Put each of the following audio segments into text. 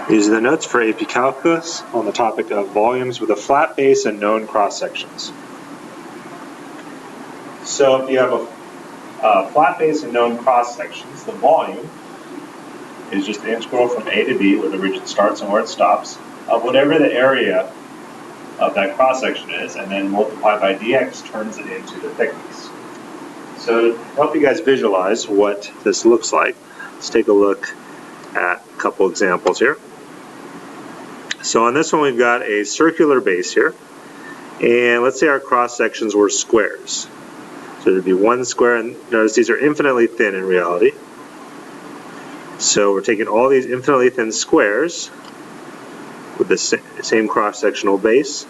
These are the notes for AP Calculus on the topic of volumes with a flat base and known cross-sections. So if you have a flat base and known cross-sections, the volume is just the integral from A to B, where the region starts and where it stops, of whatever the area of that cross-section is, and then multiplied by dx turns it into the thickness. So to help you guys visualize what this looks like, let's take a look at a couple examples here. So on this one we've got a circular base here, and let's say our cross sections were squares. So there'd be one square, and notice these are infinitely thin in reality. So we're taking all these infinitely thin squares with the same cross-sectional base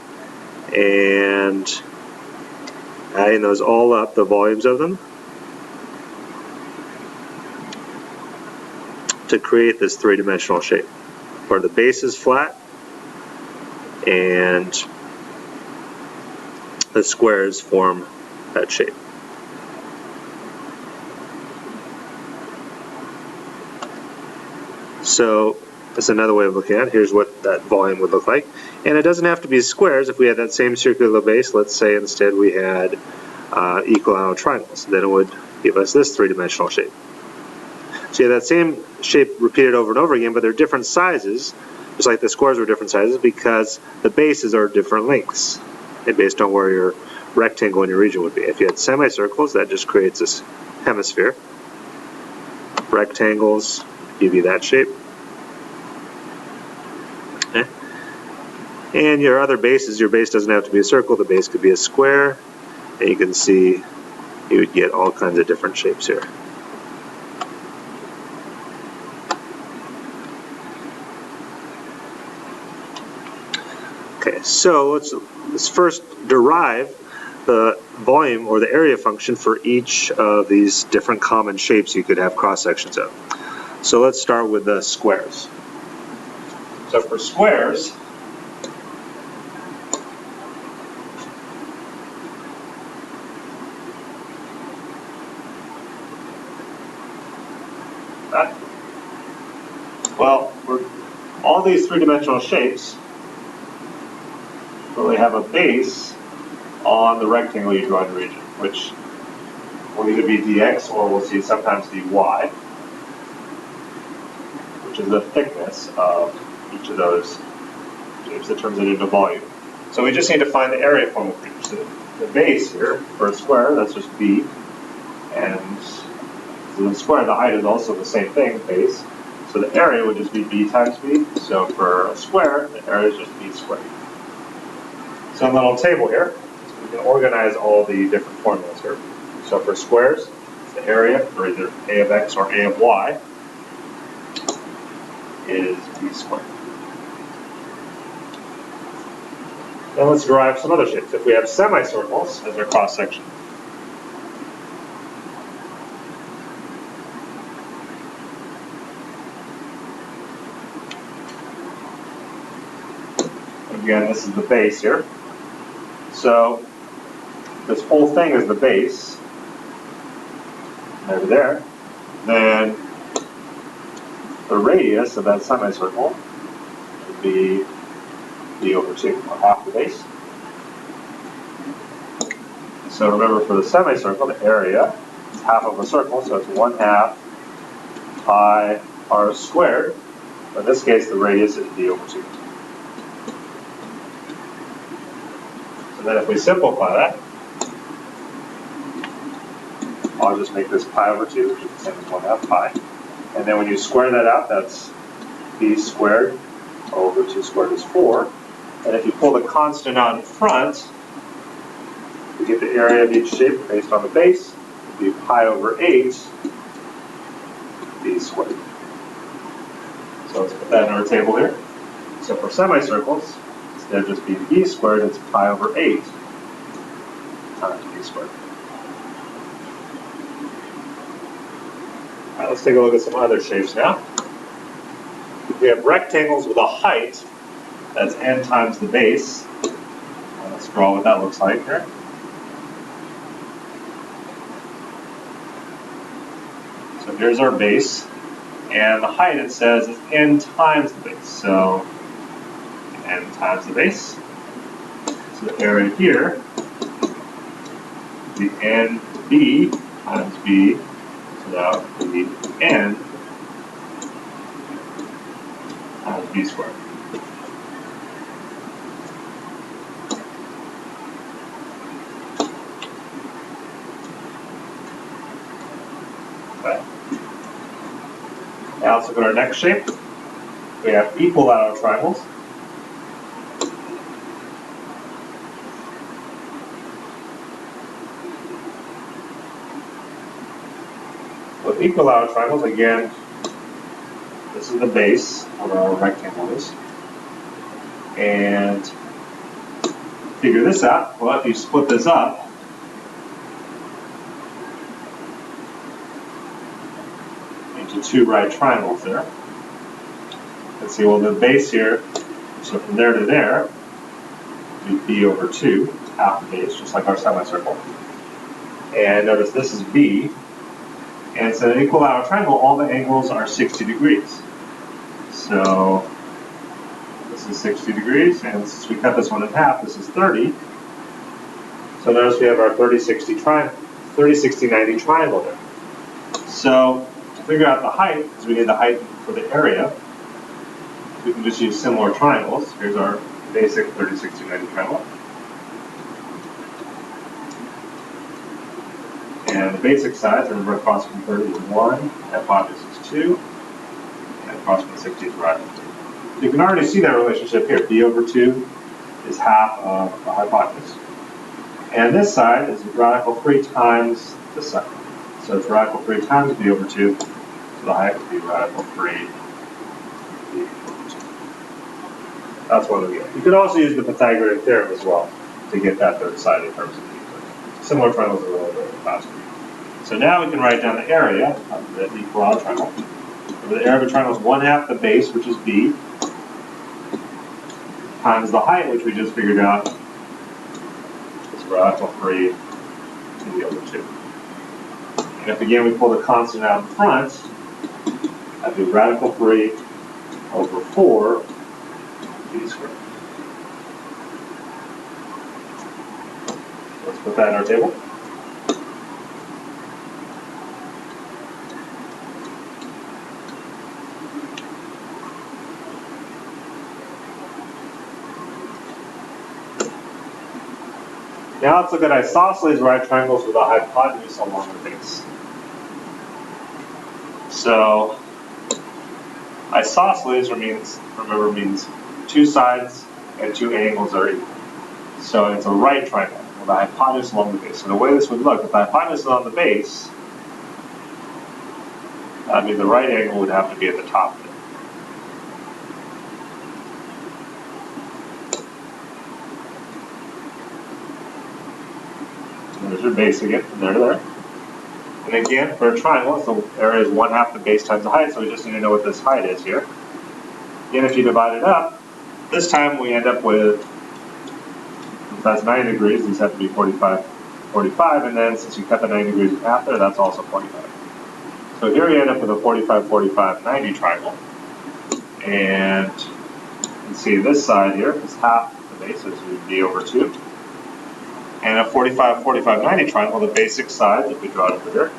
and adding those all up, the volumes of them, to create this three-dimensional shape where the base is flat and the squares form that shape. So that's another way of looking at it. Here's what that volume would look like. And it doesn't have to be squares. If we had that same circular base, let's say instead we had equilateral triangles, then it would give us this three-dimensional shape. So you have that same shape repeated over and over again, but they're different sizes, just like the squares were different sizes, because the bases are different lengths based on where your rectangle in your region would be. If you had semicircles, that just creates this hemisphere. Rectangles give you that shape. Okay. And your other bases, your base doesn't have to be a circle, the base could be a square, and you can see you would get all kinds of different shapes here. Okay, so let's first derive the volume or the area function for each of these different common shapes you could have cross sections of. So let's start with the squares. So for squares, well, all these three-dimensional shapes really have a base on the rectangle you draw in the region, which will either be dx or we'll see sometimes dy, which is the thickness of each of those shapes that turns it into volume. So we just need to find the area formula for each. So the base here for a square, that's just b, and so the square, the height is also the same thing, base. So the area would just be b times b. So for a square, the area is just b squared. So in the little table here, we can organize all the different formulas here. So for squares, the area for either a of x or a of y is b squared. Then let's derive some other shapes. If we have semicircles as our cross section, again, this is the base here. So this whole thing is the base over there. Then the radius of that semicircle would be b over 2, or half the base. So remember, for the semicircle, the area is half of a circle, so it's 1/2 pi r squared. In this case, the radius is b over 2. Then if we simplify that, I'll just make this pi over 2, which is the same as 1/2 pi. And then when you square that out, that's b squared over 2 squared is 4. And if you pull the constant out in front, you get the area of each shape based on the base. It would be pi over 8 b squared. So let's put that in our table here. So for semicircles, instead of just being b squared, it's pi over 8 times b squared. All right, let's take a look at some other shapes now. We have rectangles with a height that's n times the base. Let's draw what that looks like here. So here's our base. And the height, it says, is n times the base. So n times the base. So the area here would be nb times b. So that would be n times b squared. Okay. Now let's look at our next shape. We have equilateral triangles. With equilateral triangles, again, this is the base of our rectangle is. And figure this out. Well, if you split this up, into two right triangles there. Let's see, well, the base here, so from there to there, would be b over 2, half the base, just like our semicircle. And notice this is b. And it's an equilateral triangle, all the angles are 60 degrees. So this is 60 degrees, and since we cut this one in half, this is 30. So notice we have our 30-60 triangle, 30-60-90 triangle there. So to figure out the height, because we need the height for the area, we can just use similar triangles. Here's our basic 30-60-90 triangle. And the basic sides, remember, across from 30 is 1, hypotenuse is 2, and across from 60 is radical 3. You can already see that relationship here. B over 2 is half of the hypotenuse. And this side is radical 3 times this side. So it's radical 3 times b over 2, so the height would be radical 3 b over 2. That's what we get. You could also use the Pythagorean theorem as well to get that third side in terms of b. Similar triangles are a little bit faster. So now we can write down the area of the equilateral triangle. The area of a triangle is 1/2 the base, which is b, times the height, which we just figured out is radical 3 b over 2. And if again we pull the constant out in front, that'd be radical 3 over 4 b squared. Let's put that in our table. Now let's look at isosceles right triangles with a hypotenuse along the base. So isosceles means two sides and two angles are equal. So it's a right triangle with a hypotenuse along the base. So the way this would look, if the hypotenuse is on the base, that means the right angle would have to be at the top of it. There's your base again, from there to there. And again, for a triangle, the area is 1/2 the base times the height, so we just need to know what this height is here. Again, if you divide it up, this time we end up with, if that's 90 degrees, these have to be 45, 45, and then since you cut the 90 degrees in half there, that's also 45. So here we end up with a 45, 45, 90 triangle. And you can see this side here is half the base, so this would be b over 2. And a 45, 45, 90 triangle, the basic sides, if we draw it over here,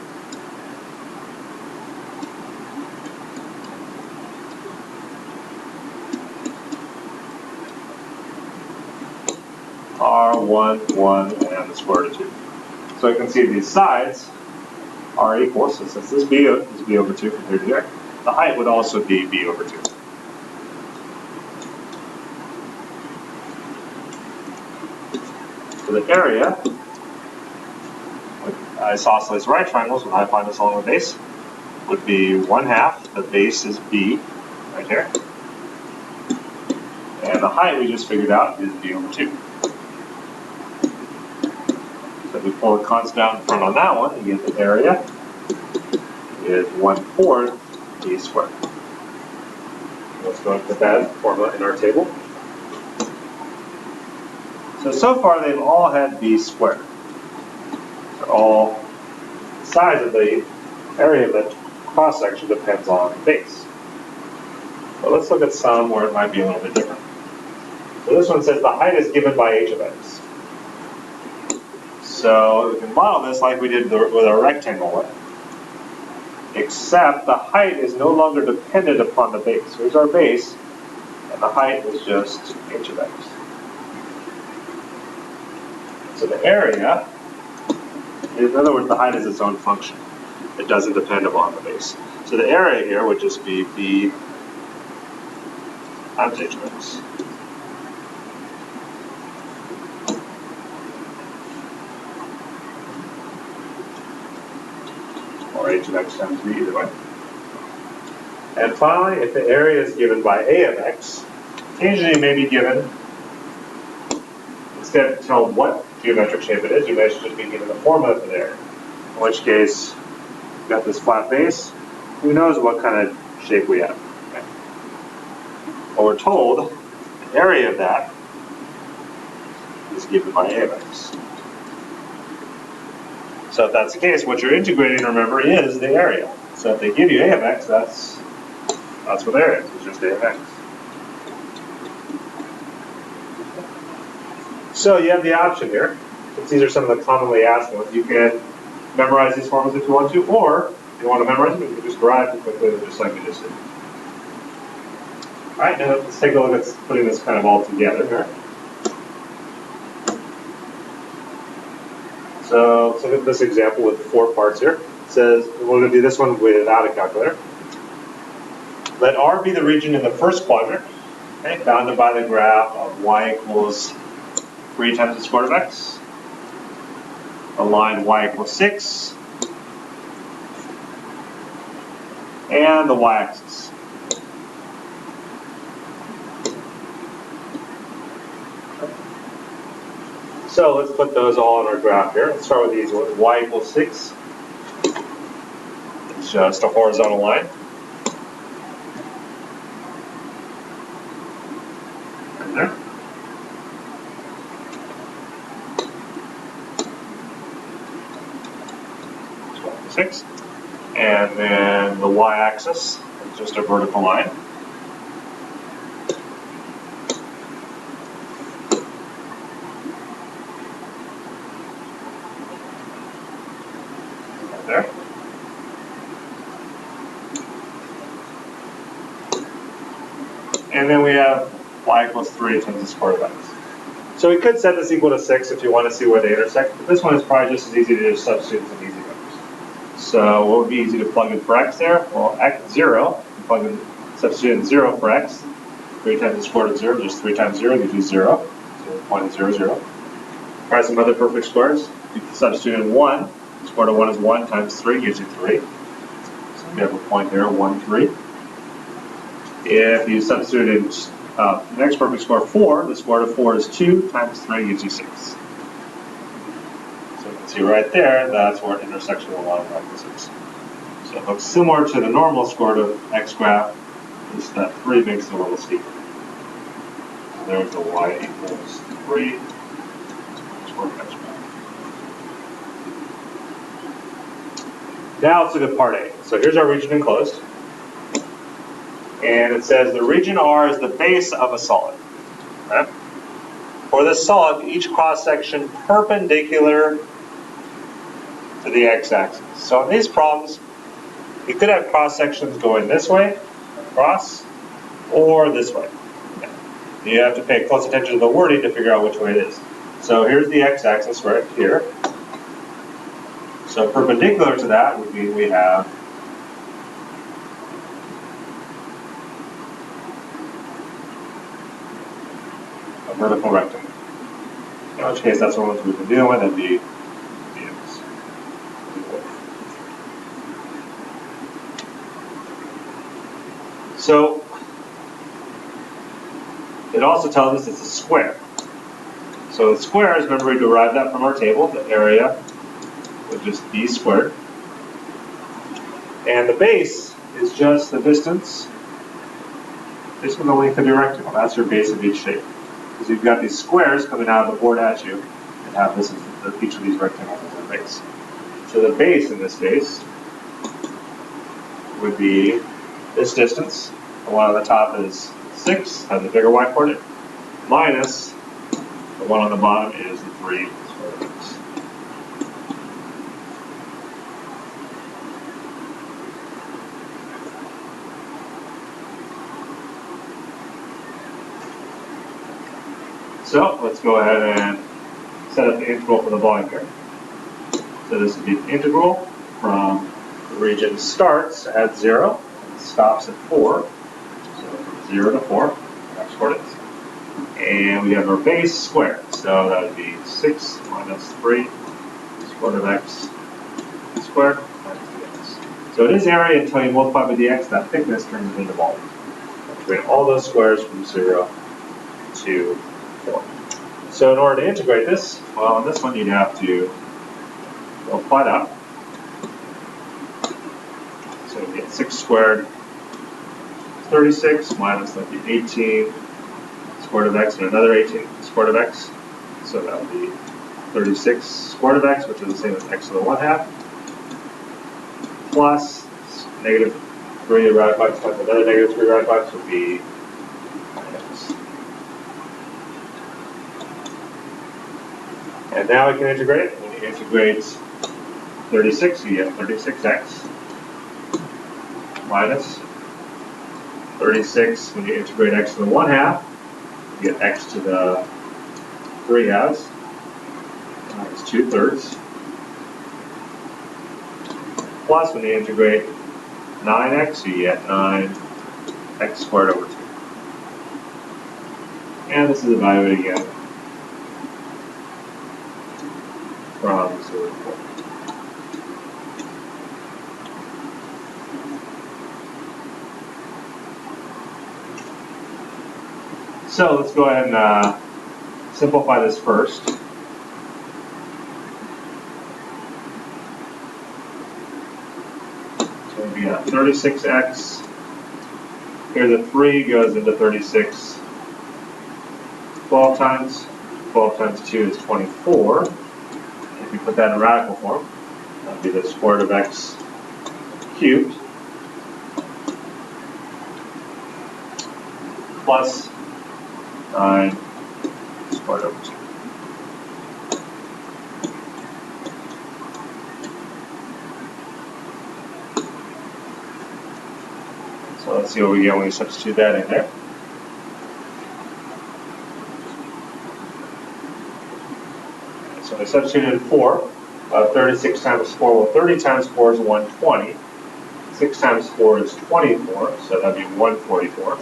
are 1, 1, and the square root of 2. So you can see these sides are equal, so since this b is b over 2 from here to here, the height would also be b over 2. So the area with isosceles right triangles with hypotenuse along the base would be 1/2. The base is b, right here. And the height we just figured out is b over 2. So if we pull the constant out in front on that one, you get the area is 1/4 b squared. Let's go and put that formula in our table. So far they've all had b squared. So all sides of the area of it cross-section depends on the base. But let's look at some where it might be a little bit different. So this one says the height is given by h of x. So we can model this like we did with our rectangle one, except the height is no longer dependent upon the base. Here's our base, and the height is just h of x. So the area, in other words, the height is its own function. It doesn't depend upon the base. So the area here would just be b times h of x. Or h of x times b, either way. And finally, if the area is given by a of x, occasionally it may be given, instead of tell what geometric shape it is, you may just be given the formula for the area. In which case, we've got this flat base. Who knows what kind of shape we have? Okay. Well, we're told the area of that is given by a of x. So if that's the case, what you're integrating, remember, is the area. So if they give you a of x, that's what the area is. It's just a of x. So you have the option here. Since these are some of the commonly asked ones, you can memorize these formulas if you want to, or if you want to memorize them, you can just derive them quickly, just like we just did. All right, now let's take a look at putting this kind of all together here. So let's look at this example with 4 parts here. It says, we're going to do this one without a calculator. Let R be the region in the first quadrant, okay, bounded by the graph of y equals 3 times the square root of x. The line y equals 6. And the y-axis. So let's put those all on our graph here. Let's start with these ones. Y equals 6. It's just a horizontal line. Right there. So 6. And then the y-axis is just a vertical line. There. And then we have y equals 3 times the square root of x. So we could set this equal to 6 if you want to see where they intersect, but this one is probably just as easy to just substitute some easy numbers. So what would be easy to plug in for x there? Well, x 0, substitute in 0 for x. 3 times the square root of 0, just 3 times 0 gives you 0. So 0.00. Try some other perfect squares. You can substitute in 1. The square root of 1 is 1 times 3 gives you 3. So we have a point there, 1, 3. If you substitute in the next perfect square 4, the square root of 4 is 2 times 3 gives you 6. So you can see right there, that's where an intersection of the line like this is. So it looks similar to the normal square root of x graph, just that 3 makes it a little steeper. So there's the y equals 3 square root of x graph. Now let's look at part A. So here's our region enclosed. And it says the region R is the base of a solid. Okay? For this solid, each cross-section perpendicular to the x-axis. So in these problems, you could have cross-sections going this way, across, or this way. Okay. You have to pay close attention to the wording to figure out which way it is. So here's the x-axis right here. So perpendicular to that would mean we have a vertical rectangle. In which case, that's what we've been dealing with, and the So it also tells us it's a square. So the squares, remember we derived that from our table, the area would just be squared. And the base is just the distance from the length of your rectangle. That's your base of each shape. Because you've got these squares coming out of the board at you and have this as each of these rectangles as their base. So the base in this case would be this distance. The one on the top is 6, has a bigger y coordinate, minus the one on the bottom is the 3 square root of x. So let's go ahead and set up the integral for the volume here. So this would be the integral from the region starts at 0 and stops at 4. So from 0 to 4, x coordinates. And we have our base squared. So that would be 6 minus 3 square root of x squared minus dx. So it is area until you multiply by dx, that thickness turns it into volume. Integrate all those squares from 0 to 4. So in order to integrate this, well, on this one you'd have to multiply it out. So we get 6 squared, 36 minus that'd be 18 square root of x and another 18 square root of x. So that would be 36 square root of x, which is the same as x to the 1/2, plus negative 3 divided by x times another negative 3 divided by x would be x. And now we can integrate. When you integrate 36, you get 36x minus 36. When you integrate x to the 1/2, you get x to the 3/2. It's 2/3. Plus, when you integrate 9x, you get 9x squared over 2. And this is evaluated again from 0 to 4. So let's go ahead and simplify this first. So we got 36x. Here the 3 goes into 36 12 times. 12 times 2 is 24. If you put that in radical form, that would be the square root of x cubed plus 9 squared over 2. So let's see what we get when we substitute that in there. So we substituted 4. 36 times 4, well 30 times 4 is 120. 6 times 4 is 24, so that would be 144.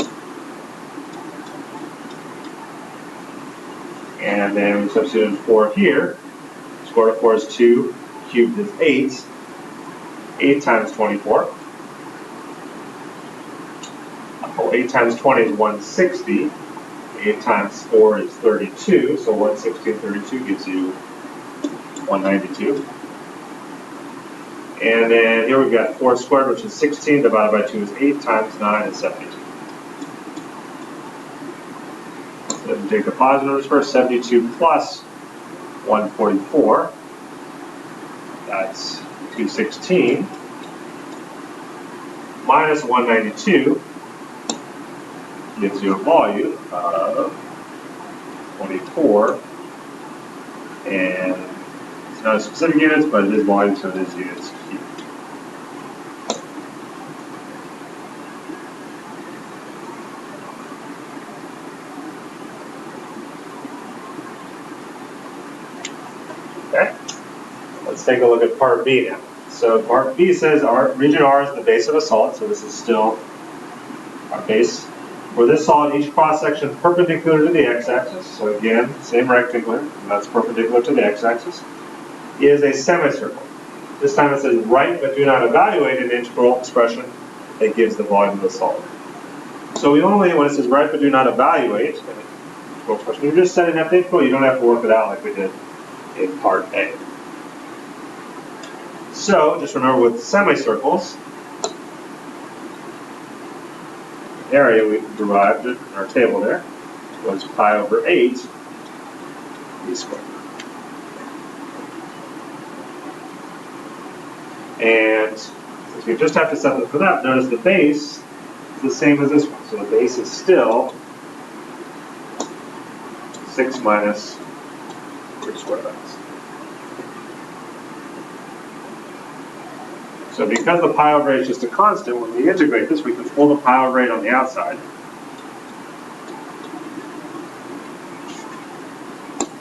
And then we substituted 4 here. Square root of 4 is 2, cubed is 8. 8 times 24. Oh, 8 times 20 is 160. 8 times 4 is 32, so 160 and 32 gives you 192. And then here we've got 4 squared, which is 16, divided by 2 is 8, times 9 is 72. So we take the positive numbers first, 72 plus 144, that's 216, minus 192 gives you a volume of 24, and it's not specific units, but it is volume, so it is units cubed. Okay, let's take a look at part B now. So part B says our region R is the base of a solid, so this is still our base. For this solid, each cross-section perpendicular to the x-axis, so again, same rectangular, and that's perpendicular to the x-axis, is a semicircle. This time it says write but do not evaluate an integral expression that gives the volume of the solid. So we only, when it says write but do not evaluate an integral expression, you just set an integral, you don't have to work it out like we did in part A. So just remember with semicircles, area we derived in our table there was pi over 8 b squared. And Since we just have to set for that, notice the base is the same as this one. So the base is still 6 minus 3 squared x. So because the pi over 8 is just a constant, when we integrate this, we can pull the pi over 8 on the outside.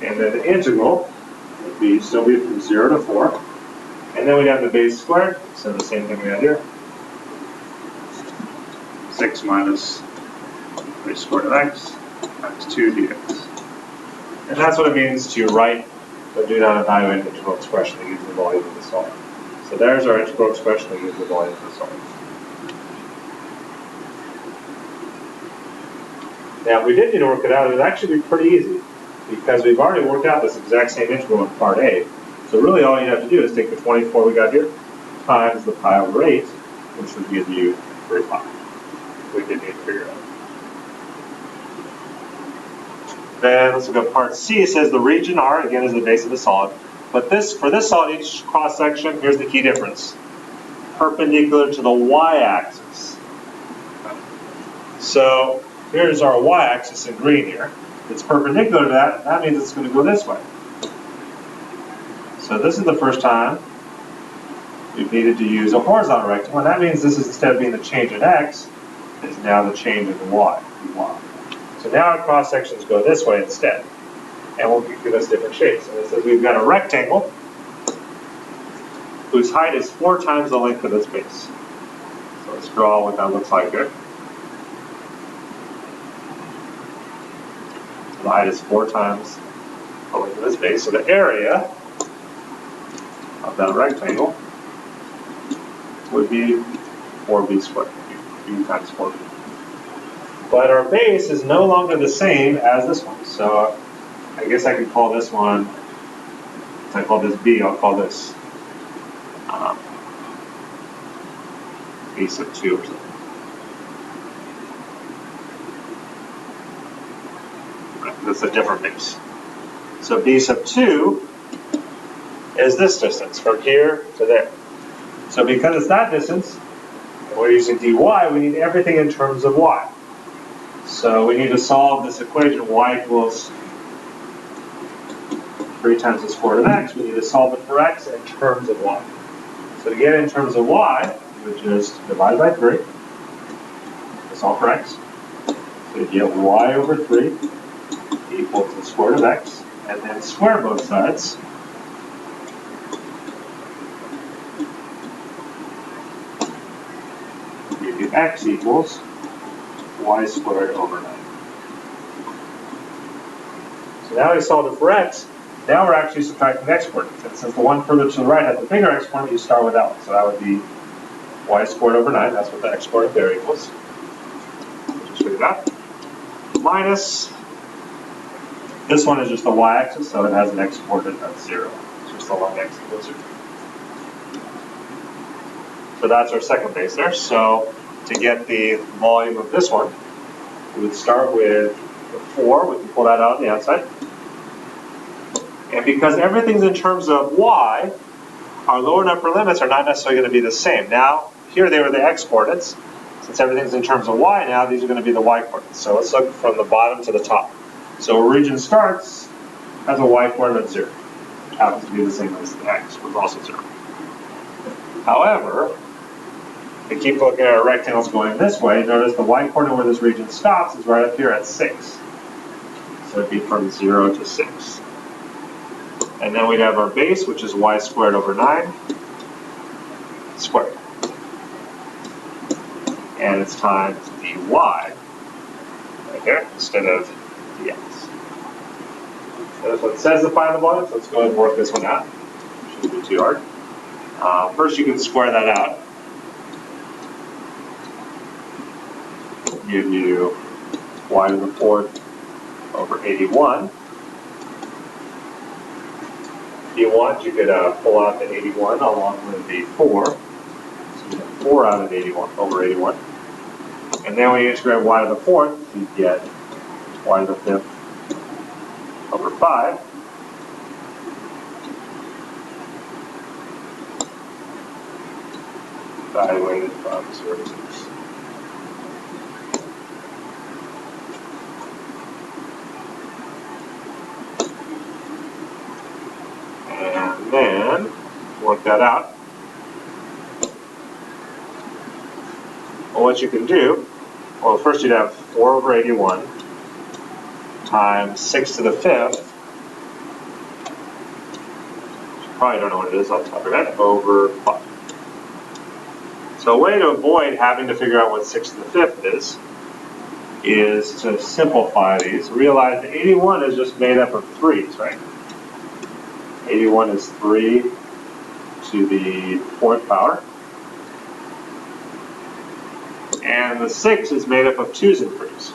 And then the integral would still be from 0 to 4. And then we'd have the base squared, so the same thing we had here. 6 minus 3 squared of x times 2 dx. And that's what it means to write but do not evaluate an integral expression that gives the volume of the solid. So there's our integral expression that gives the volume of the solid. Now, if we did need to work it out, it would actually be pretty easy because we've already worked out this exact same integral in part A. So really all you have to do is take the 24 we got here times the pi over 8, which would give you 3 pi. We did need to figure it out. Then let's look at part C. It says the region R, again, is the base of the solid. But for this solid, each cross-section, here's the key difference. Perpendicular to the y-axis. So here's our y-axis in green here. It's perpendicular to that. That means it's going to go this way. So this is the first time we've needed to use a horizontal rectangle. And that means this is, instead of being the change in x, is now the change in y. So now our cross sections go this way instead, and will give us different shapes. And it says we've got a rectangle whose height is 4 times the length of its base. So let's draw what that looks like here. So the height is 4 times the length of its base. So the area of that rectangle would be 4b squared, b times 4b. But our base is no longer the same as this one. So I guess I could call this one, if I call this B, I'll call this B sub 2 or something. Right, that's a different base. So B sub 2 is this distance from here to there. So because it's that distance, and we're using dy, we need everything in terms of y. So we need to solve this equation, y equals 3 times the square root of x. We need to solve it for x in terms of y. So to get it in terms of y, you would just divide by 3 to solve for x. So you get y over 3 equals the square root of x, and then square both sides. Give you x equals y squared over 9. So now we solved it for x. Now we're actually subtracting the x coordinates. And since the one further to the right has the bigger x coordinate, you start with that one. So that would be y squared over 9. That's what the x coordinate there equals. Just figure that. Minus, this one is just the y-axis, so it has an x coordinate of 0. It's just along x equals 0. So that's our second base there. So to get the volume of this one, we would start with the 4. We can pull that out on the outside. And because everything's in terms of y, our lower and upper limits are not necessarily going to be the same. Now, here they were the x coordinates. Since everything's in terms of y now, these are going to be the y coordinates. So let's look from the bottom to the top. So a region starts as a y coordinate of 0. Which happens to be the same as the x, which is also 0. However, we keep looking at our rectangles going this way. Notice the y coordinate where this region stops is right up here at 6. So it'd be from 0 to 6. And then we'd have our base, which is y squared over 9 squared. And it's times dy right here instead of dx. So that's what it says to find the volume. So let's go ahead and work this one out. Shouldn't be too hard. First, you can square that out. Give you y to the 4th over 81. If you want, you could pull out the 81 along with the 4. So you get 4 out of 81 over 81. And then when you integrate y to the 4th, you get y to the 5th over 5. evaluated from 0 to 6. And then work that out. Well, what you can do, well, first you'd have 4 over 81 times 6 to the 5th. You probably don't know what it is, I'll tell you that, over 5. So a way to avoid having to figure out what 6 to the 5th is to simplify these. Realize that 81 is just made up of 3's, right? 81 is 3 to the 4th power. And the 6 is made up of 2's and 3's.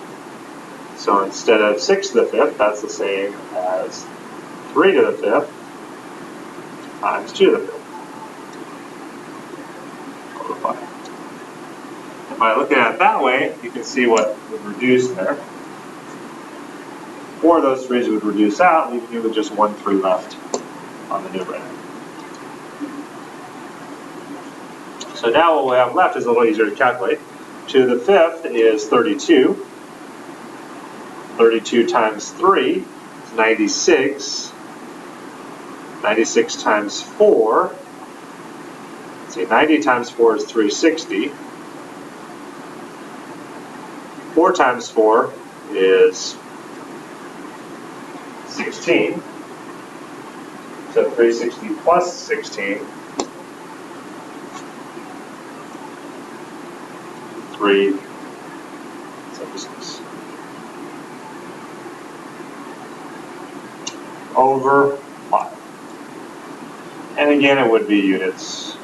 So instead of 6 to the 5th, that's the same as 3 to the 5th times 2 to the 5th. Over 5. And by looking at it that way, you can see what would reduce there. 4 of those 3's would reduce out, leaving you with just 1 3 left on the numerator. So now what we have left is a little easier to calculate. 2 to the 5th is 32. 32 times 3 is 96. 96 times 4, let's see, 90 times 4 is 360. 4 times 4 is 16. So 360 plus 16, 376. Over 5. And again, it would be units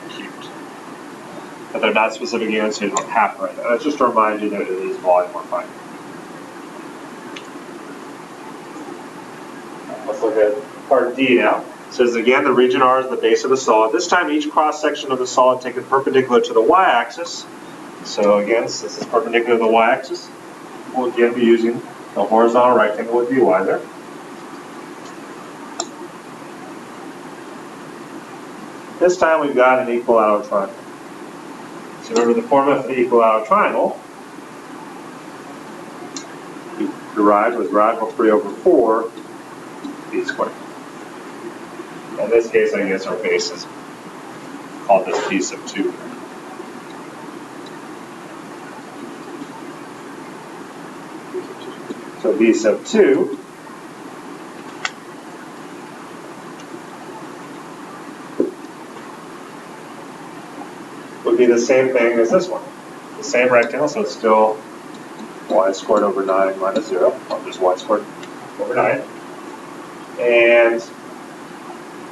cubed. But they're not specific units, so you don't have to write that. That's just to remind you that it is volume or pi. Let's look at part D now. It says again, the region R is the base of the solid. This time, each cross-section of the solid taken perpendicular to the y-axis. So again, since this is perpendicular to the y-axis, we'll again be using the horizontal rectangle with dy there. This time we've got an equilateral triangle. So remember the formula for the equilateral triangle we derived was radical 3 over 4 b squared. In this case, I guess our base is called this b sub 2. So b sub 2 would be the same thing as this one. The same rectangle, so it's still y squared over 9 minus 0, or just y squared over 9. And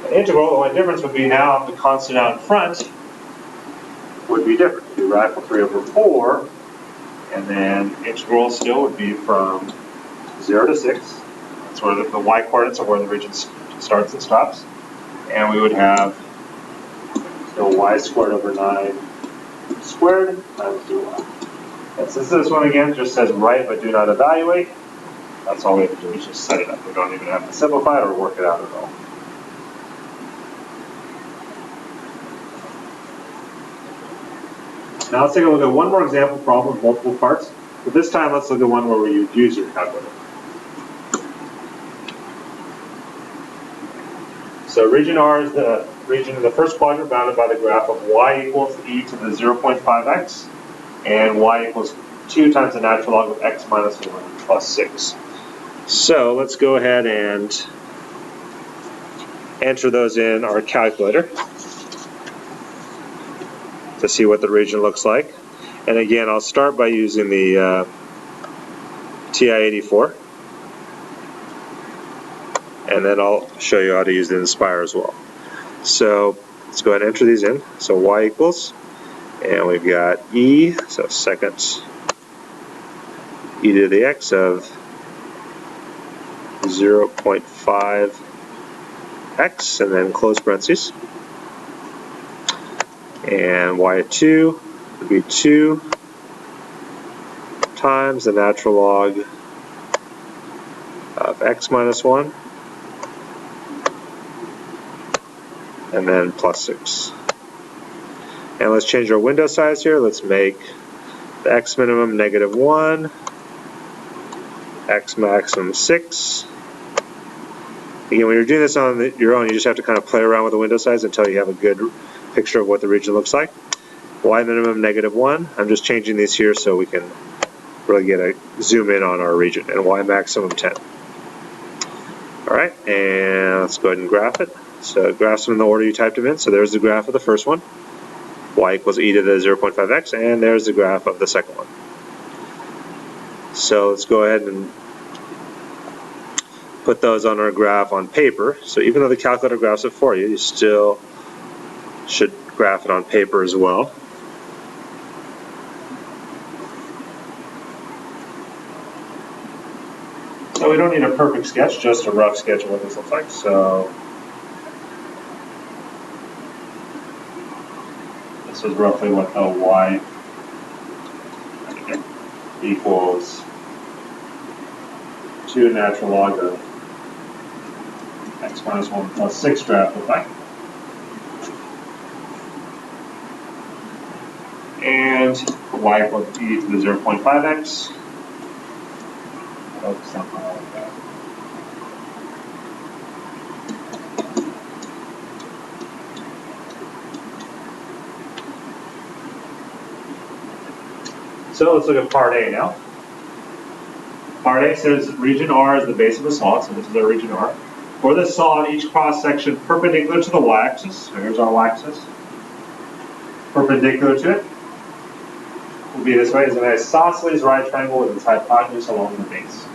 the integral, the only difference would be now the constant out in front would be different. It would be radical 3 over 4, and then integral still would be from 0 to 6. That's where the y coordinates are where the region starts and stops. And we would have still y squared over 9 squared times 2y. And since this one again just says write but do not evaluate, that's all we have to do is just set it up. We don't even have to simplify it or work it out at all. Now let's take a look at one more example problem with multiple parts. But this time let's look at one where you use your calculator. So region R is the region in the first quadrant bounded by the graph of y equals e to the 0.5x and y equals 2 times the natural log of x minus 1 plus 6. So let's go ahead and enter those in our calculator to see what the region looks like. And again, I'll start by using the TI-84. And then I'll show you how to use the Inspire as well. So let's go ahead and enter these in. So y equals, and we've got e, so second e to the x of 0.5x, and then close parentheses. And y at 2 would be 2 times the natural log of x minus 1, and then plus 6. And let's change our window size here. Let's make the x minimum -1, x maximum 6. Again, when you're doing this on your own, you just have to kind of play around with the window size until you have a good picture of what the region looks like. Y minimum -1. I'm just changing these here so we can really get a zoom in on our region. And Y maximum 10. All right, and let's go ahead and graph it. So graphs them in the order you typed them in. So there's the graph of the first one. Y equals e to the 0.5x, and there's the graph of the second one. So let's go ahead and put those on our graph on paper. So even though the calculator graphs it for you, you still should graph it on paper as well. So we don't need a perfect sketch, just a rough sketch of what this looks like. So this is roughly what the y equals 2 natural log of x minus 1 plus 6 graph look like. And y equals e to the 0.5x. Oh, something like that. So let's look at part A now. Part A says region R is the base of the solid, so this is our region R. For this solid, each cross-section perpendicular to the y-axis, so here's our y-axis, perpendicular to it, will be this way, is an isosceles right triangle with its hypotenuse along the base.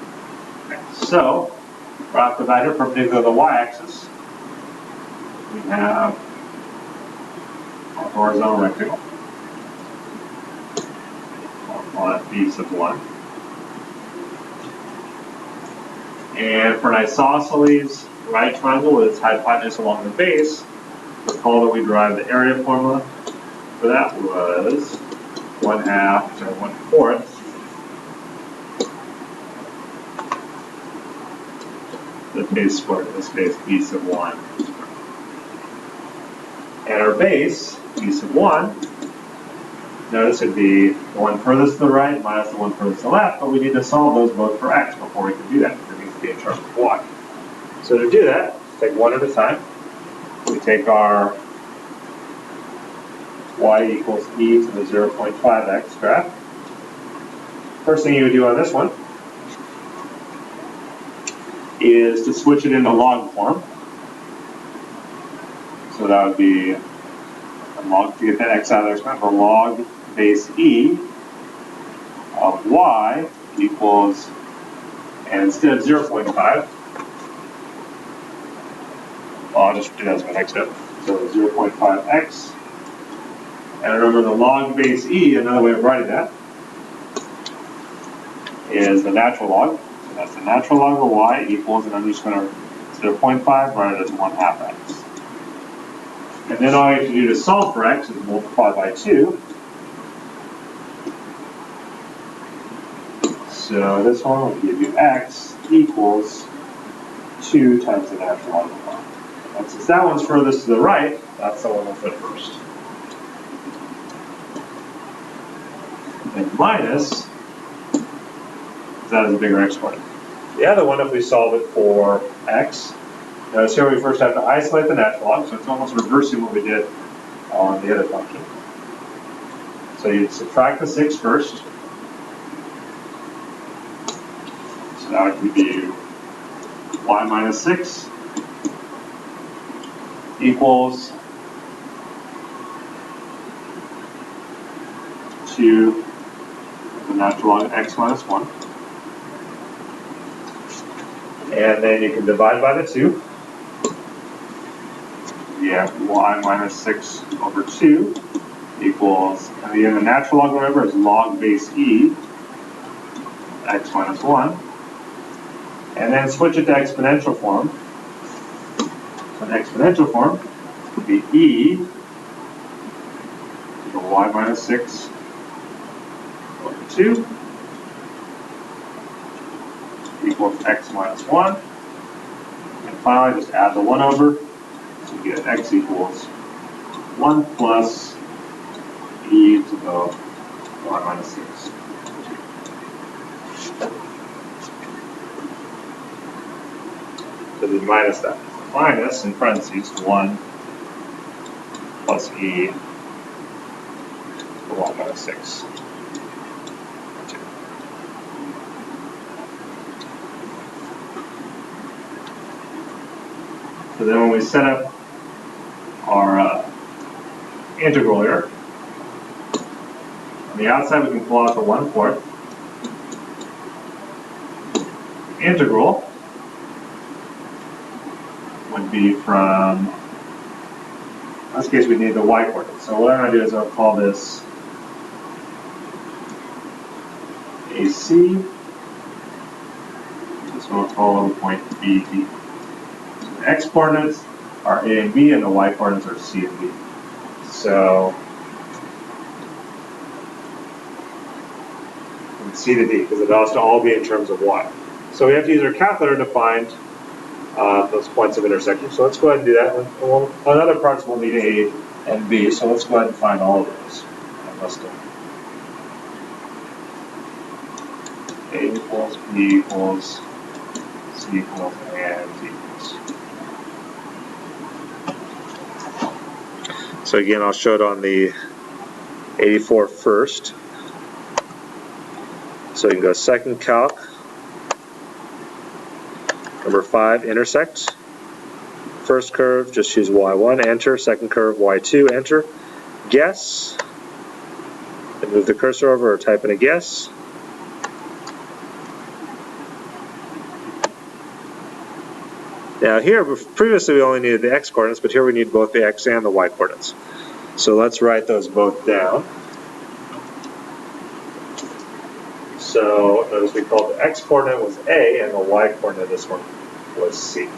Okay. So, right off the bat here, perpendicular to the y-axis, we have our horizontal rectangle. I'll call that b sub 1. And for an isosceles right triangle with its hypotenuse along the base, recall that we derived the area formula for that was 1/4 the base squared, in this case b sub 1. And our base, b sub 1, notice it'd be the one furthest to the right minus the one furthest to the left, but we need to solve those both for x before we can do that. There needs to be in terms of y. So to do that, take one at a time. We take our y equals e to the 0.5x graph. First thing you would do on this one is to switch it into log form. So that would be a log, to get that x out of there, remember log base e of y equals, and instead of 0.5, well, I'll just do that as my next step. So 0.5x. And remember the log base e, another way of writing that, is the natural log. So that's the natural log of y equals, and I'm just going to, instead of 0.5, write it as 1/2x. And then all you have to do to solve for x is multiply by 2. So this one will give you x equals 2 times the natural log of y. And since that one's furthest to the right, that's the one we'll put first. And minus, that is a bigger x coordinate. The other one, if we solve it for x, notice here we first have to isolate the natural log, so it's almost reversing what we did on the other function. So you'd subtract the 6 first. So that would be y minus 6 equals 2 the natural log of x minus 1. And then you can divide by the 2. You have y minus 6 over 2 equals, and again the natural log, remember, is log base e, x minus 1. And then switch it to exponential form. So in exponential form would be e to y minus 6 over 2 equals x minus 1. And finally, just add the 1 over. So you get x equals 1 plus b to the y minus 6. So the minus that. Minus, in parentheses, 1 plus e to the y minus 6. So then when we set up our integral here, on the outside we can pull out the 1/4. Integral would be from, in this case we need the y coordinate. So what I'm going to do is I'll call this AC. This one I'll call the point BD. So the x coordinates are A and B and the y coordinates are C and B. So from C to D, because it has to all be in terms of y. So we have to use our calculator to find those points of intersection. So let's go ahead and do that. On other parts we'll need A and B, so let's go ahead and find all of those. A equals, B equals, C equals, and D equals. So again, I'll show it on the 84 first. So you can go second calc. Number 5, intersect. First curve, just use y1, enter. Second curve, y2, enter. Guess. Then move the cursor over or type in a guess. Now here, previously we only needed the x coordinates, but here we need both the x and the y coordinates. So let's write those both down. So notice we called the x coordinate was A and the y coordinate this one was C.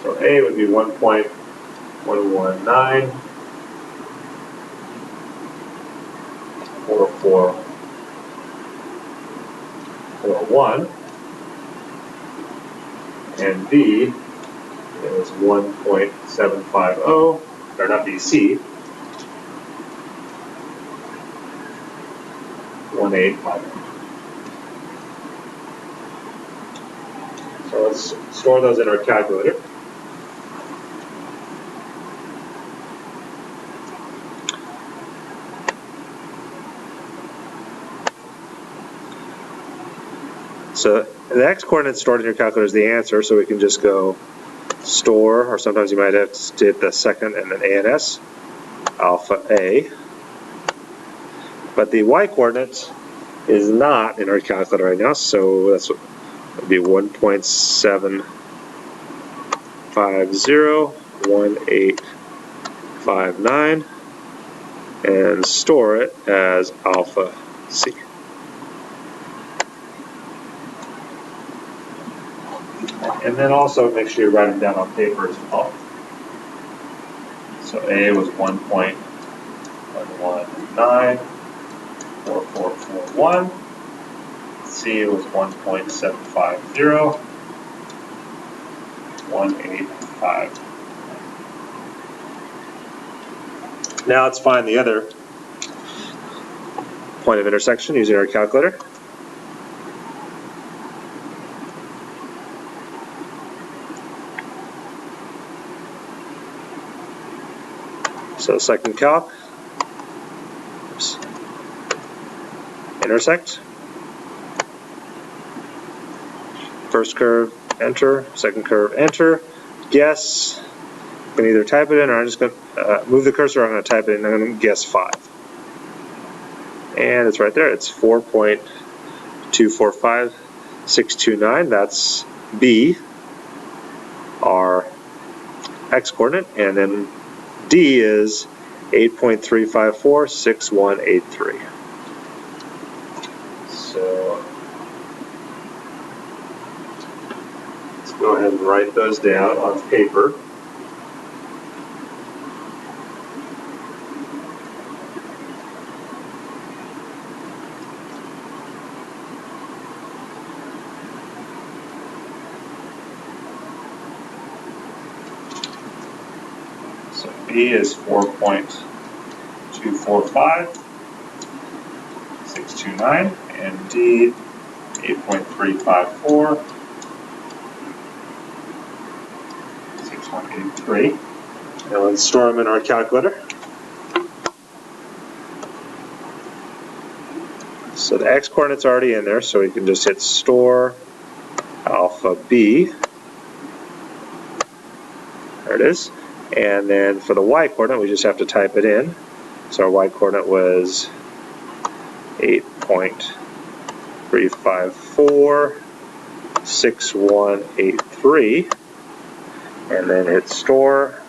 So A would be 1.119, 4441, and B is 1.750, or not B, C, 1850. So let's store those in our calculator. So the x coordinate stored in your calculator is the answer, so we can just go store, or sometimes you might have to hit the second and then A and S, alpha A. But the y coordinate is not in our calculator right now, so that's what would be 1.750, 1859, and store it as alpha C. And then also make sure you write them down on paper as well. So A was 1.119, 4441. C was 1.750, 1850. Now let's find the other point of intersection using our calculator. So second calc, oops, intersect, first curve, enter, second curve, enter, guess, you can either type it in or I'm just going to move the cursor, I'm going to type it in, I'm going to guess 5. And it's right there, it's 4.245629, that's B, our x coordinate, and then D is 8.3546183. So let's go ahead and write those down on paper. So B is 4.24566183. 245, 629, and D 8.354, 6183. And let's store them in our calculator. So the x coordinate's already in there, so we can just hit store alpha b. There it is. And then for the y coordinate, we just have to type it in. So our y coordinate was 8.354, 6183, and then hit store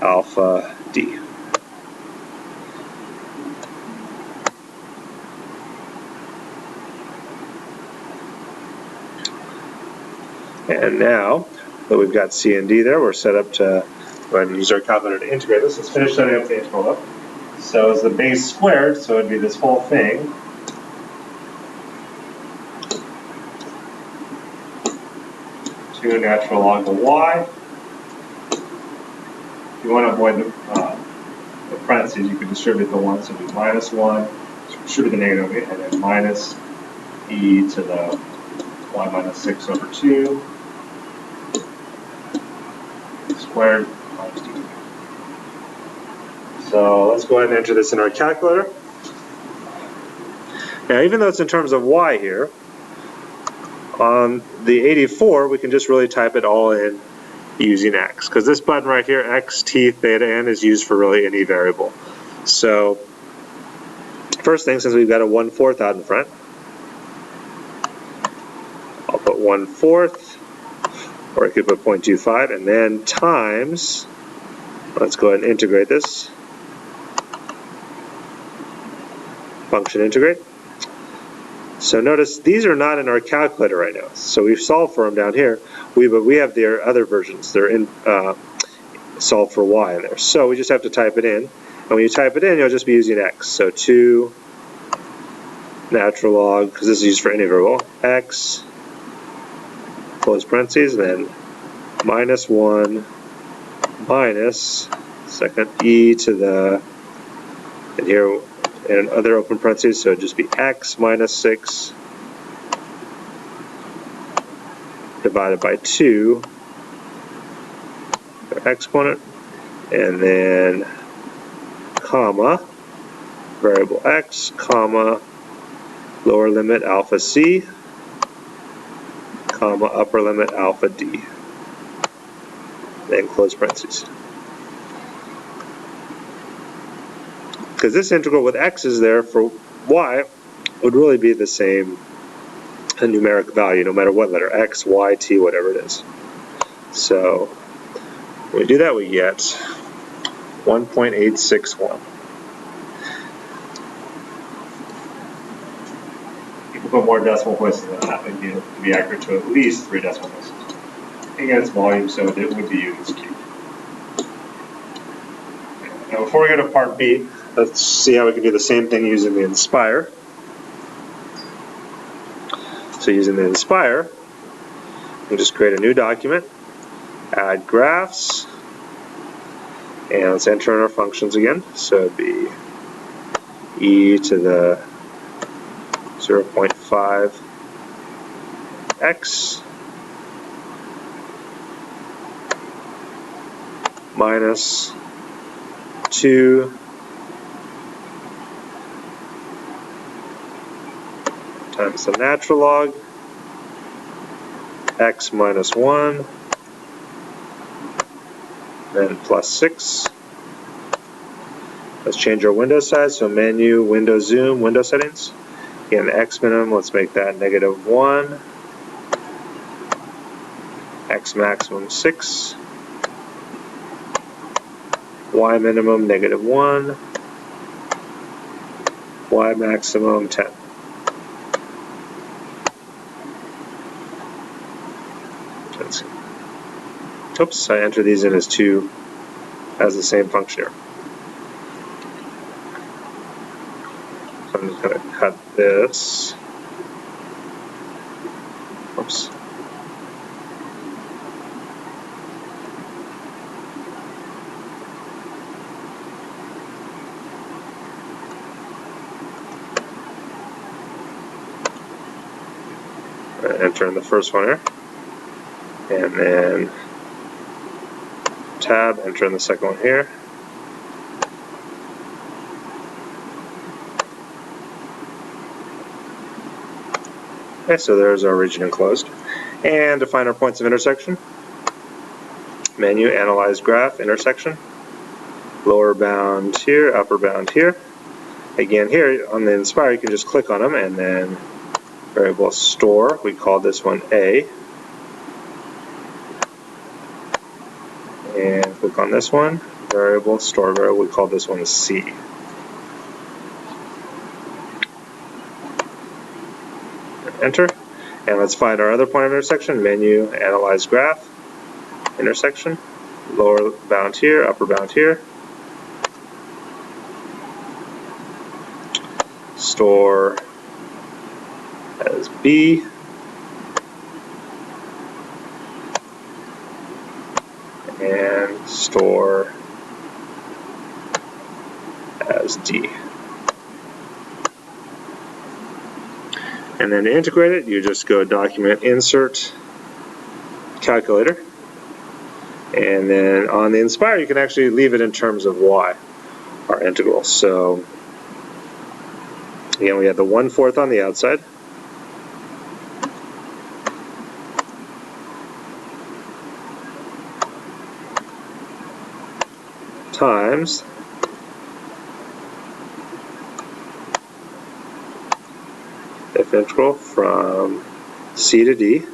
alpha d. And now that we've got C and D there, we're set up to go ahead and use our calculator to integrate this. Let's finish setting up the integral up. So it's the base squared, so it'd be this whole thing. To natural log of y. If you want to avoid the parentheses, you can distribute the 1, so it'd be minus 1, distribute the negative, and then minus e to the y minus 6 over 2 squared minus d. So let's go ahead and enter this in our calculator. Now, even though it's in terms of y here, on the 84, we can just really type it all in using x, because this button right here, x, t, theta, n, is used for really any variable. So first thing, since we've got a 1/4 out in front, I'll put 1/4, or I could put 0.25, and then times, let's go ahead and integrate this. Function integrate. So notice these are not in our calculator right now. So we've solved for them down here, but we have their other versions. They're in solved for y in there. So we just have to type it in. And when you type it in, you'll just be using x. So 2 natural log, because this is used for any variable, x, close parentheses, and then minus 1 minus second e to the, and here, and other open parentheses, so it'd just be x minus 6 divided by 2, our exponent, and then comma, variable x, comma, lower limit alpha c, comma, upper limit alpha d, then close parentheses. Because this integral with x is there for y would really be the same numeric value no matter what letter, x, y, t, whatever it is. So when we do that, we get 1.861. You can put more decimal places than that, but you have to be accurate to at least 3 decimal places. Again, it's volume, so it would be units cubed. Now before we go to part B, let's see how we can do the same thing using the Inspire. So using the Inspire, we'll just create a new document, add graphs, and let's enter in our functions again. So it'd be e to the 0.5 x minus 2 times the natural log x minus 1, then plus 6. Let's change our window size, so menu, window zoom, window settings. Again, x minimum, let's make that -1, x maximum 6, y minimum -1, y maximum 10. Let's see. Oops, I entered these in as 2 as the same function here. So I'm just going to cut this. Oops. enter in the first one here, and then tab, enter in the second one here. Okay, so there's our region enclosed. And to find our points of intersection, menu, analyze graph, intersection, lower bound here, upper bound here. Again, here on the Inspire, you can just click on them, and then variable store, we call this one A. And click on this one, variable, store variable, we call this one C. Enter. And let's find our other point of intersection, menu, analyze graph, intersection, lower bound here, upper bound here. Store as B. And store as D. And then to integrate it, you just go document, insert, calculator. And then on the Inspire, you can actually leave it in terms of y, our integral. So again, we have the 1/4 on the outside. Times f integral from C to D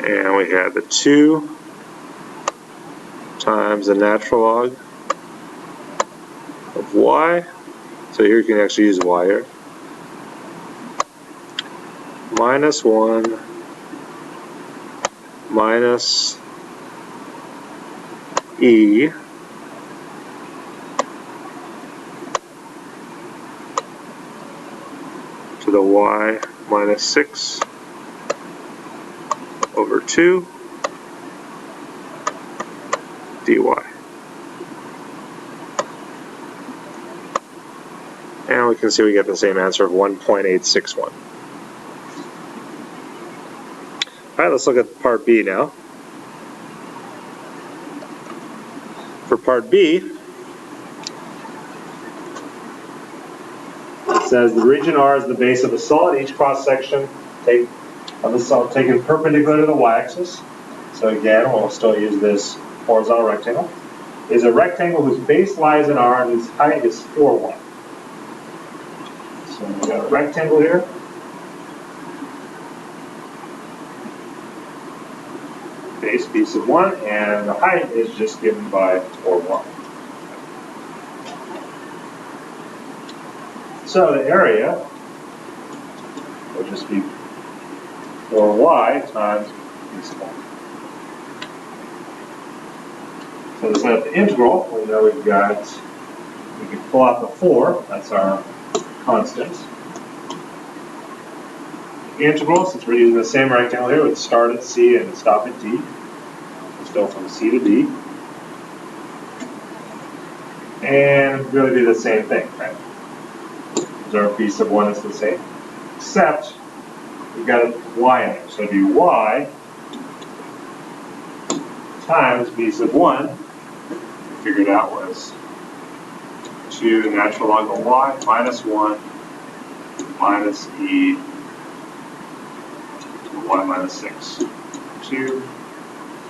and we have the 2 times the natural log of y. So here you can actually use y here. Minus 1 minus e to the y minus 6 over 2 dy. And we can see we get the same answer of 1.861. Alright, let's look at part B now. For part B, it says the region R is the base of a solid. Each cross-section of the solid taken perpendicular to the y-axis. So again, we'll still use this horizontal rectangle. Is a rectangle whose base lies in R and whose height is 4, 1. So we've got a rectangle here. Base b sub 1, and the height is just given by 4, 1. So the area will just be 4y times b sub 1. So to set up the integral, we know we can pull out the 4, that's our constant. The integral, since we're using the same rectangle here, would start at C and stop at D. Let's go from C to D. And really be the same thing, right? Because our b sub 1 is the same, except we've got a y in there. So it'd be y times b sub 1, we figured out was 2 natural log of y minus 1 minus e to y minus 6. 2.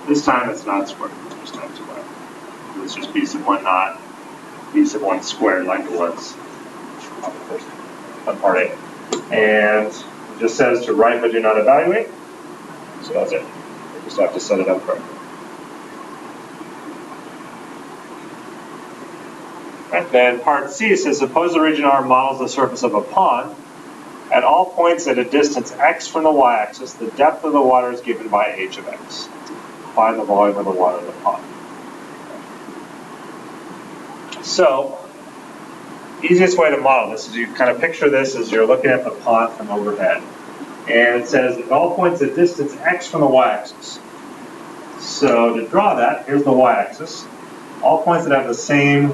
This time it's not squared, it's just times y. It's just b sub 1, not b sub 1 squared like it was on the first on part A. And it just says to write but do not evaluate. So that's it. We just have to set it up correctly. And then part C says, suppose the region R models the surface of a pond. At all points at a distance x from the y-axis, the depth of the water is given by h of x. Find the volume of the water in the pond. So, easiest way to model this is you kind of picture this as you're looking at the pond from overhead. And it says at all points at distance x from the y-axis. So to draw that, here's the y-axis. All points that have the same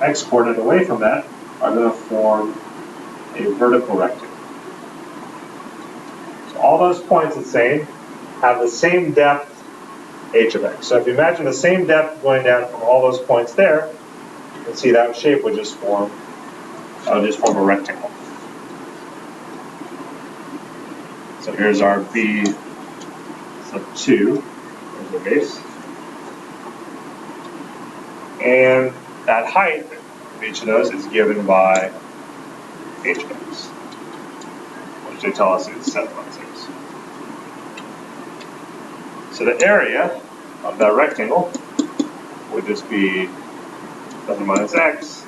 x-coordinate away from that are going to form a vertical rectangle. So all those points, it's saying, have the same depth h of x. So if you imagine the same depth going down from all those points there, you can see that shape would just form a rectangle. So here's our b sub 2, there's the base. And that height of each of those is given by h of x, which they tell us is 7 minus x. So the area of that rectangle would just be 7 minus x,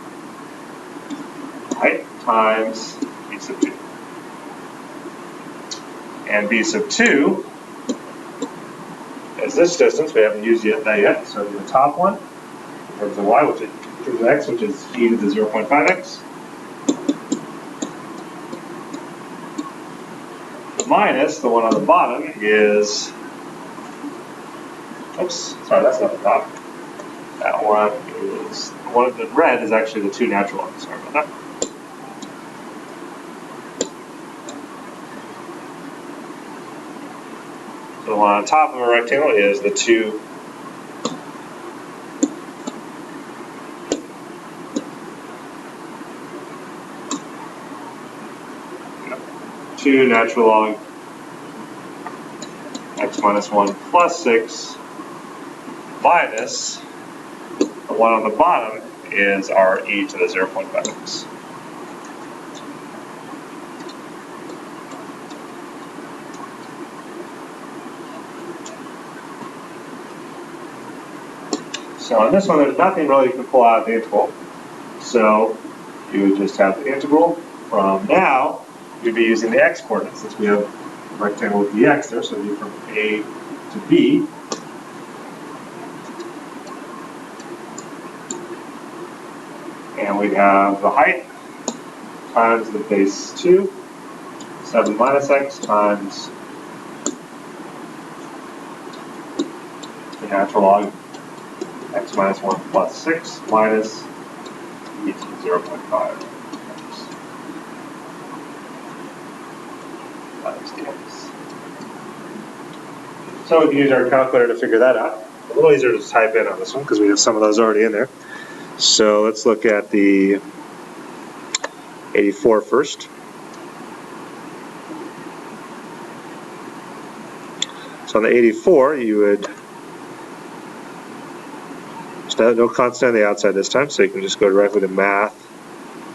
height times b sub 2. And b sub 2 is this distance. We haven't used that yet. So the top one, in terms of y, which is in terms of x, which is e to the 0.5x. Minus the one on the bottom is, oops, sorry, that's not the top. That one is, one of the red is actually the 2 natural ones. Sorry about that. So the one on top of a rectangle is the 2 natural log x minus 1 plus 6 minus the one on the bottom is our e to the 0.5x. So on this one, there's nothing really you can pull out of the integral. So you would just have the integral from now. You'd be using the x coordinates since we have a rectangle with the x there, so it'd be from A to B. And we'd have the height times the base 2, 7 minus x times the natural log x minus 1 plus 6 minus e to 0.5. So we can use our calculator to figure that out. A little easier to type in on this one because we have some of those already in there. So let's look at the 84 first. So on the 84, you would just have no constant on the outside this time, so you can just go directly to math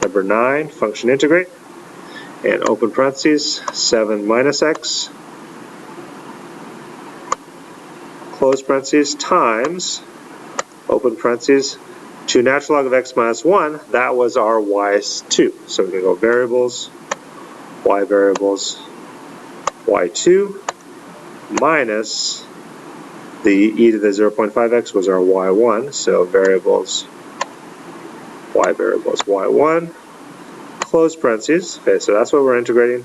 number 9, function integrate, and open parentheses, 7 minus x, close parentheses, times, open parentheses, 2 natural log of x minus 1, that was our y2. So we can go variables, y2, minus the e to the 0.5x was our y1, so variables, y1, close parentheses, okay, so that's what we're integrating,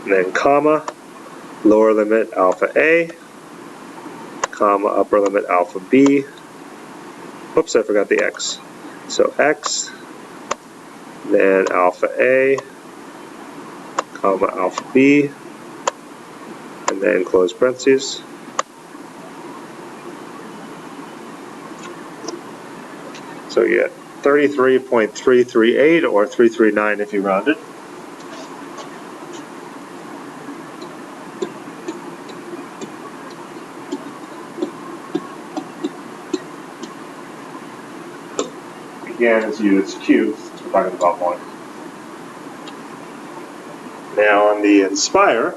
and then comma, lower limit alpha a, comma, upper limit alpha b, oops, I forgot the x, so x, then alpha a, comma, alpha b, and then close parentheses. So you get 33.338 or 339 if you round it. Again, it's units cubed, since we're talking about volume. Now on the Inspire,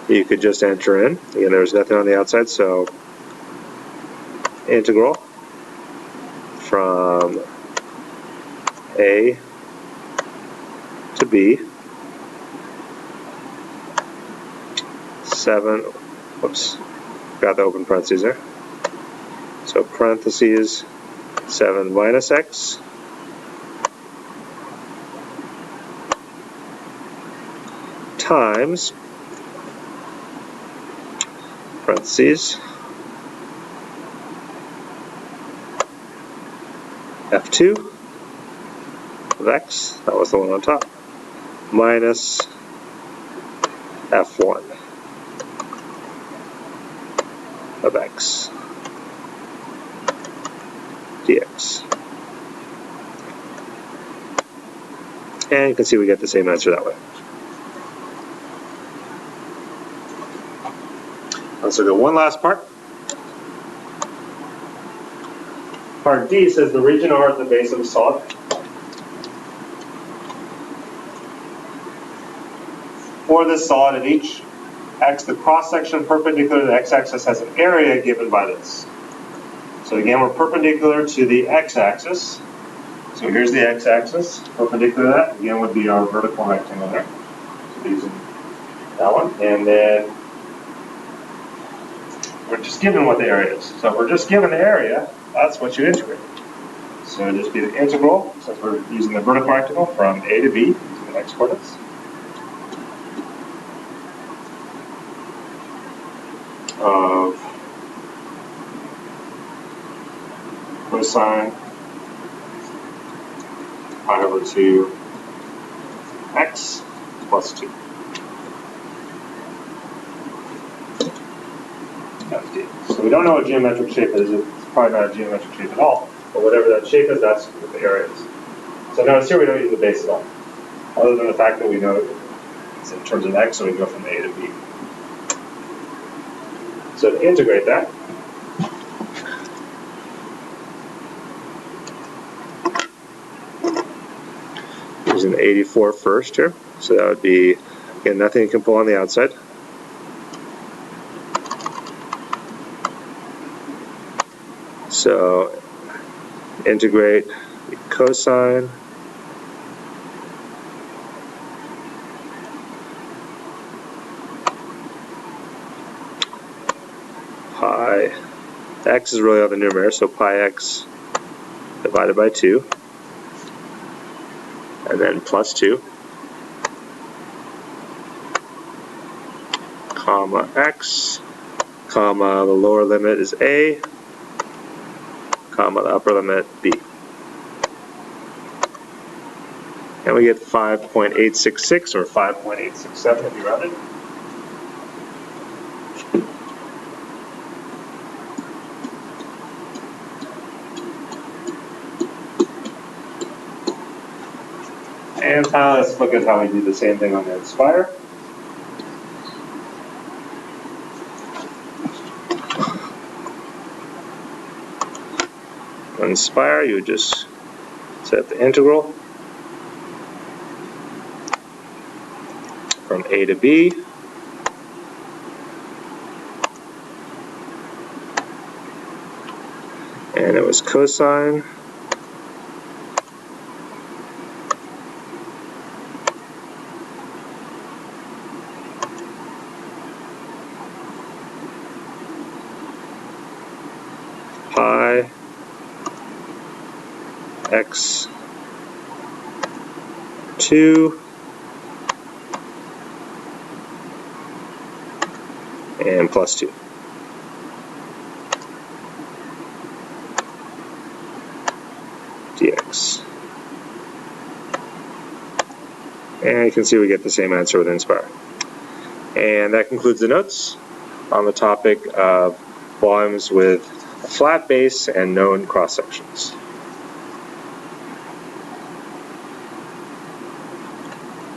you could just enter in. Again, there's nothing on the outside, so integral from A to B, 7, whoops, got the open parentheses there. So parentheses 7 minus x times, parentheses, F2 of x, that was the one on top, minus F1 of x dx. And you can see we get the same answer that way. Let's look at one last part. Part D says the region R at the base of a solid. For this solid at each x, the cross-section perpendicular to the x-axis has an area given by this. So again, we're perpendicular to the x-axis. So here's the x-axis, perpendicular to that. Again, would be our vertical rectangle there. So using that one. And then we're just given what the area is. So if we're just given the area, that's what you integrate. So it'll just be the integral, since we're using the vertical rectangle, from a to b, using the x coordinates. Of cosine pi over 2 x plus 2. So we don't know what geometric shape is. It's probably not a geometric shape at all. But whatever that shape is, that's what the area is. So notice here we don't use the base at all. Other than the fact that we know it's in terms of x, so we go from a to b. So to integrate that, using the 84 first here. So that would be, again, nothing you can pull on the outside. So integrate the cosine pi, x is really all the numerator, so pi x divided by 2, and then plus 2, comma x, comma the lower limit is a, comma the upper limit b. And we get 5.866 or 5.867 if you round it. And finally, let's look at how we do the same thing on the Inspire. On Inspire, you would just set the integral from a to b. And it was cosine pi x 2 and plus 2. Dx. And you can see we get the same answer with Inspire. And that concludes the notes on the topic of volumes with a flat base and known cross sections.